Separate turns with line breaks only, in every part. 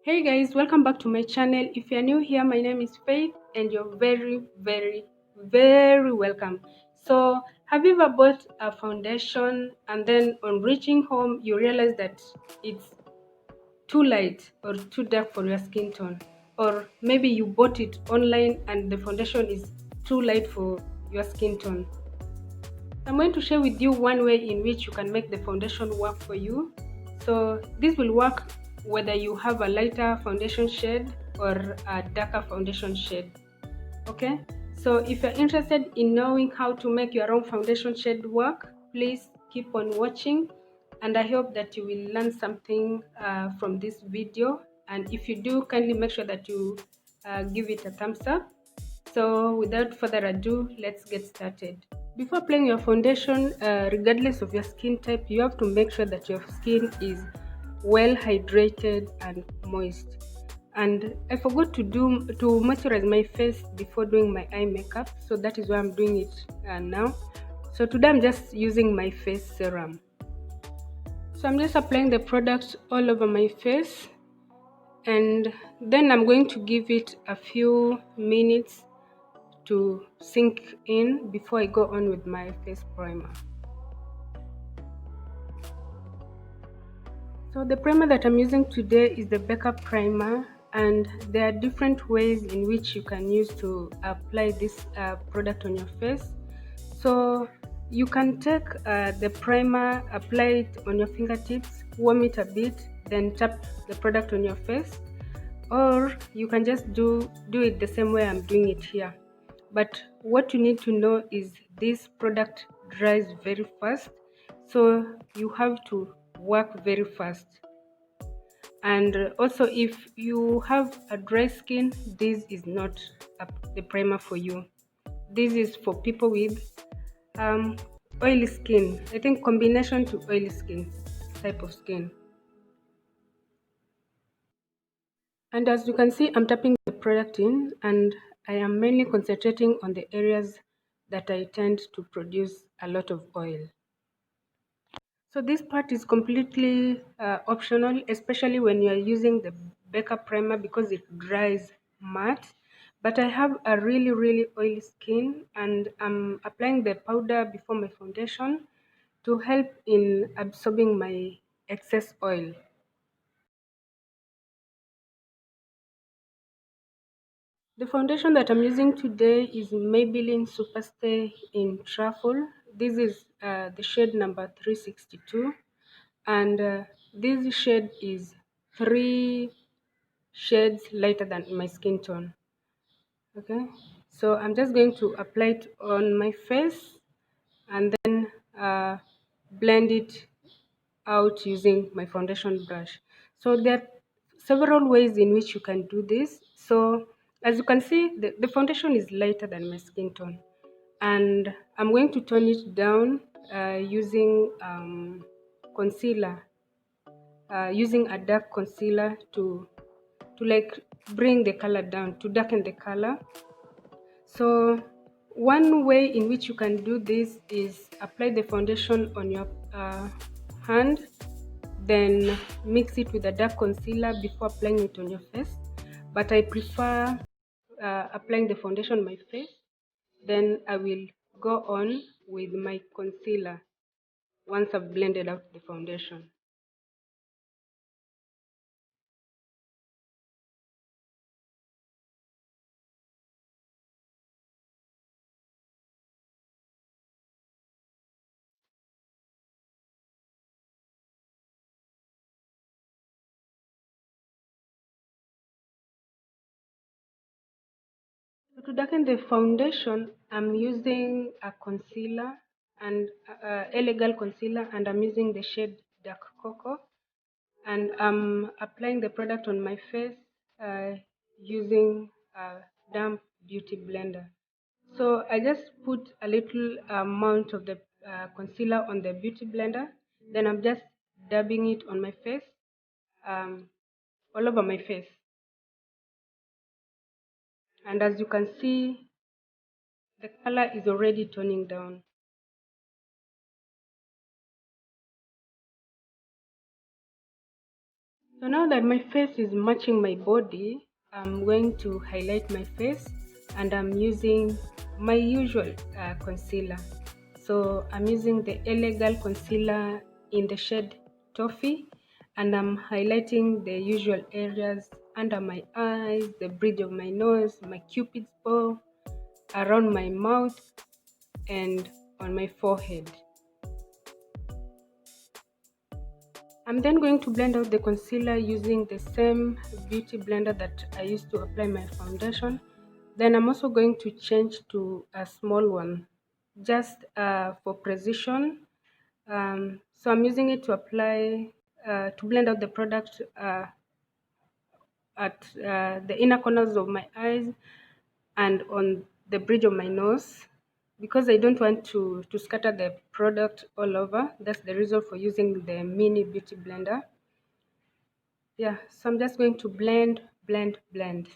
Hey guys, welcome back to my channel. If you're new here, my name is Faith and you're very welcome. So have you ever bought a foundation and then on reaching home you realize that it's too light or too dark for your skin tone? Or maybe you bought it online and the foundation is too light for your skin tone. I'm going to share with you one way in which you can make the foundation work for you. So this will work whether you have a lighter foundation shade or a darker foundation shade. Okay, so if you're interested in knowing how to make your own foundation shade work, please keep on watching, and I hope that you will learn something from this video. And if you do, kindly make sure that you give it a thumbs up. So without further ado, let's get started. Before applying your foundation, regardless of your skin type, you have to make sure that your skin is well hydrated and moist. And I forgot to moisturize my face before doing my eye makeup, so that is why I'm doing it now. So today I'm just using my face serum. So I'm just applying the product all over my face, and then I'm going to give it a few minutes to sink in before I go on with my face primer. So the primer that I'm using today is the Becca primer, and there are different ways in which you can use to apply this product on your face. So you can take the primer, apply it on your fingertips, warm it a bit, then tap the product on your face, or you can just do it the same way I'm doing it here. But what you need to know is this product dries very fast, so you have to work very fast. And also, if you have a dry skin, this is not the primer for you. This is for people with oily skin. I think combination to oily skin type of skin. And as you can see, I'm tapping the product in, and I am mainly concentrating on the areas that I tend to produce a lot of oil. So this part is completely optional, especially when you are using the Becca primer, because it dries matte. But I have a really oily skin, and I'm applying the powder before my foundation to help in absorbing my excess oil. The foundation that I'm using today is Maybelline Superstay in Truffle. This is the shade number 362, and this shade is 3 shades lighter than my skin tone. Okay, so I'm just going to apply it on my face and then blend it out using my foundation brush. So there are several ways in which you can do this. So as you can see, the foundation is lighter than my skin tone, and I'm going to tone it down using concealer, using a dark concealer to like bring the color down, to darken the color. So one way in which you can do this is apply the foundation on your hand, then mix it with a dark concealer before applying it on your face. But I prefer applying the foundation on my face, then I will go on with my concealer once I've blended out the foundation. So to darken the foundation, I'm using a concealer, and Elegant concealer, and I'm using the shade Dark Cocoa, and I'm applying the product on my face using a damp beauty blender. So I just put a little amount of the concealer on the beauty blender, then I'm just dabbing it on my face, um, all over my face. And as you can see, the color is already toning down. So now that my face is matching my body, I'm going to highlight my face, and I'm using my usual concealer. So I'm using the Legal concealer in the shade Toffee, and I'm highlighting the usual areas under my eyes, the bridge of my nose, my cupid's bow, around my mouth, and on my forehead. I'm then going to blend out the concealer using the same beauty blender that I used to apply my foundation. Then I'm also going to change to a small one, just for precision. So I'm using it to apply, to blend out the product at the inner corners of my eyes and on the bridge of my nose, because I don't want to scatter the product all over. That's the reason for using the mini beauty blender. Yeah, so I'm just going to blend, blend, blend.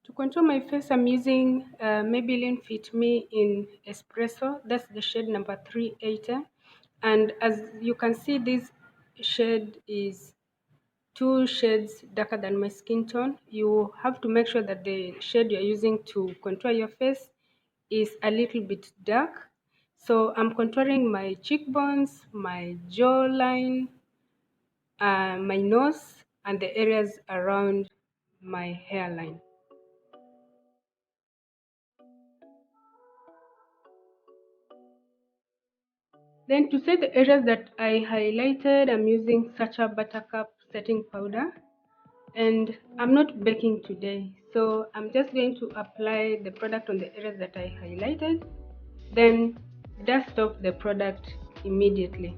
To contour my face, I'm using Maybelline Fit Me in Espresso. That's the shade number 380. And as you can see, this shade is 2 shades darker than my skin tone. You have to make sure that the shade you're using to contour your face is a little bit dark. So I'm contouring my cheekbones, my jawline, my nose, and the areas around my hairline. Then to set the areas that I highlighted, I'm using Sacha Buttercup setting powder, and I'm not baking today, so I'm just going to apply the product on the areas that I highlighted, then dust off the product immediately.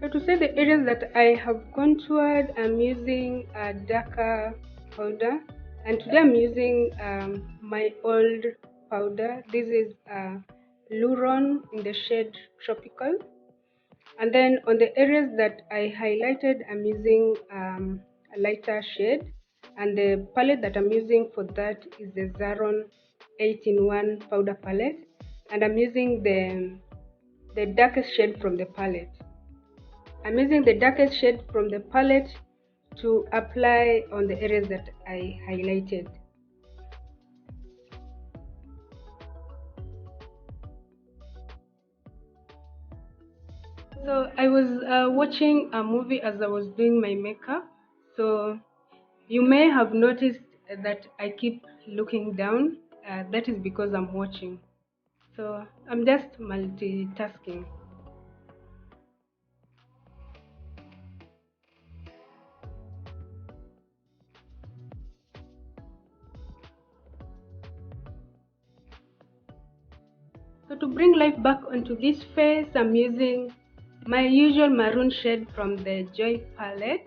So to set the areas that I have contoured, I'm using a darker powder, and today I'm using my old powder. This is Luron in the shade Tropical. And then on the areas that I highlighted, I'm using a lighter shade, and the palette that I'm using for that is the Zaron 8-in-1 powder palette, and I'm using the darkest shade from the palette. I'm using the darkest shade from the palette to apply on the areas that I highlighted. So I was watching a movie as I was doing my makeup. So you may have noticed that I keep looking down. That is because I'm watching. So I'm just multitasking. So to bring life back onto this face, I'm using my usual maroon shade from the Joy palette.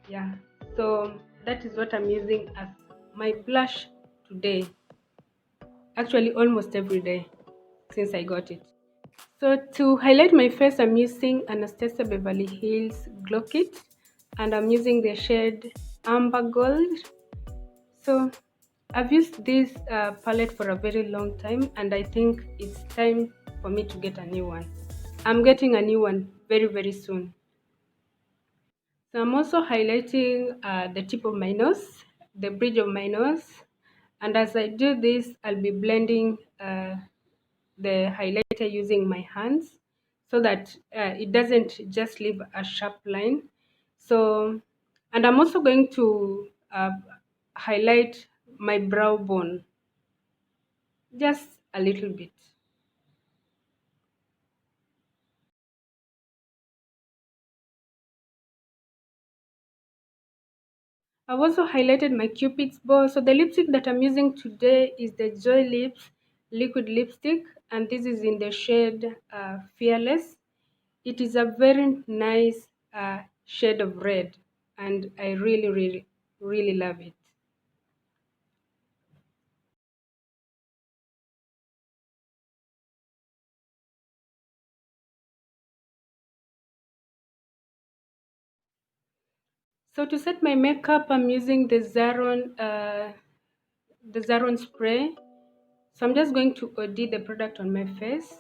Yeah, so that is what I'm using as my blush today. Actually, almost every day since I got it. So to highlight my face, I'm using Anastasia Beverly Hills Glow Kit, and I'm using the shade Amber Gold. So I've used this palette for a very long time, and I think it's time for me to get a new one. I'm getting a new one very, very soon. So I'm also highlighting the tip of my nose, the bridge of my nose, and as I do this, I'll be blending the highlighter using my hands so that it doesn't just leave a sharp line. So, and I'm also going to highlight my brow bone just a little bit. I've also highlighted my Cupid's bow. So the lipstick that I'm using today is the Joy Lips liquid lipstick, and this is in the shade Fearless. It is a very nice shade of red, and I really, really, really love it. So to set my makeup, I'm using the Zaron spray. So I'm just going to OD the product on my face.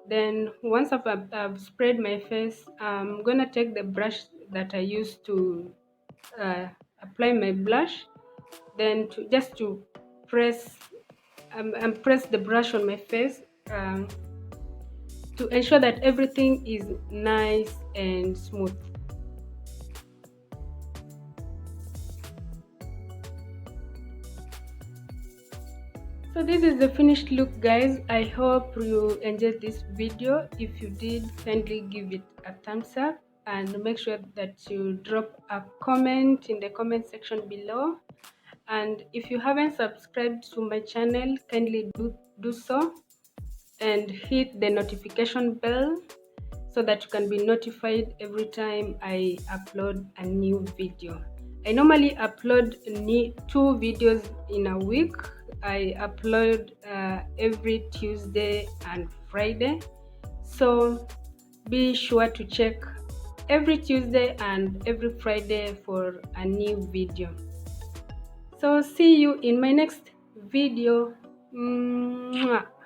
Then once I've sprayed my face, I'm gonna take the brush that I used to apply my blush, then to press press the brush on my face to ensure that everything is nice and smooth. So this is the finished look, guys. I hope you enjoyed this video. If you did, kindly give it a thumbs up and make sure that you drop a comment in the comment section below. And if you haven't subscribed to my channel, kindly do so and hit the notification bell so that you can be notified every time I upload a new video. I normally upload 2 videos in a week. I upload every Tuesday and Friday, so be sure to check every Tuesday and every Friday for a new video. So see you in my next video. Mwah.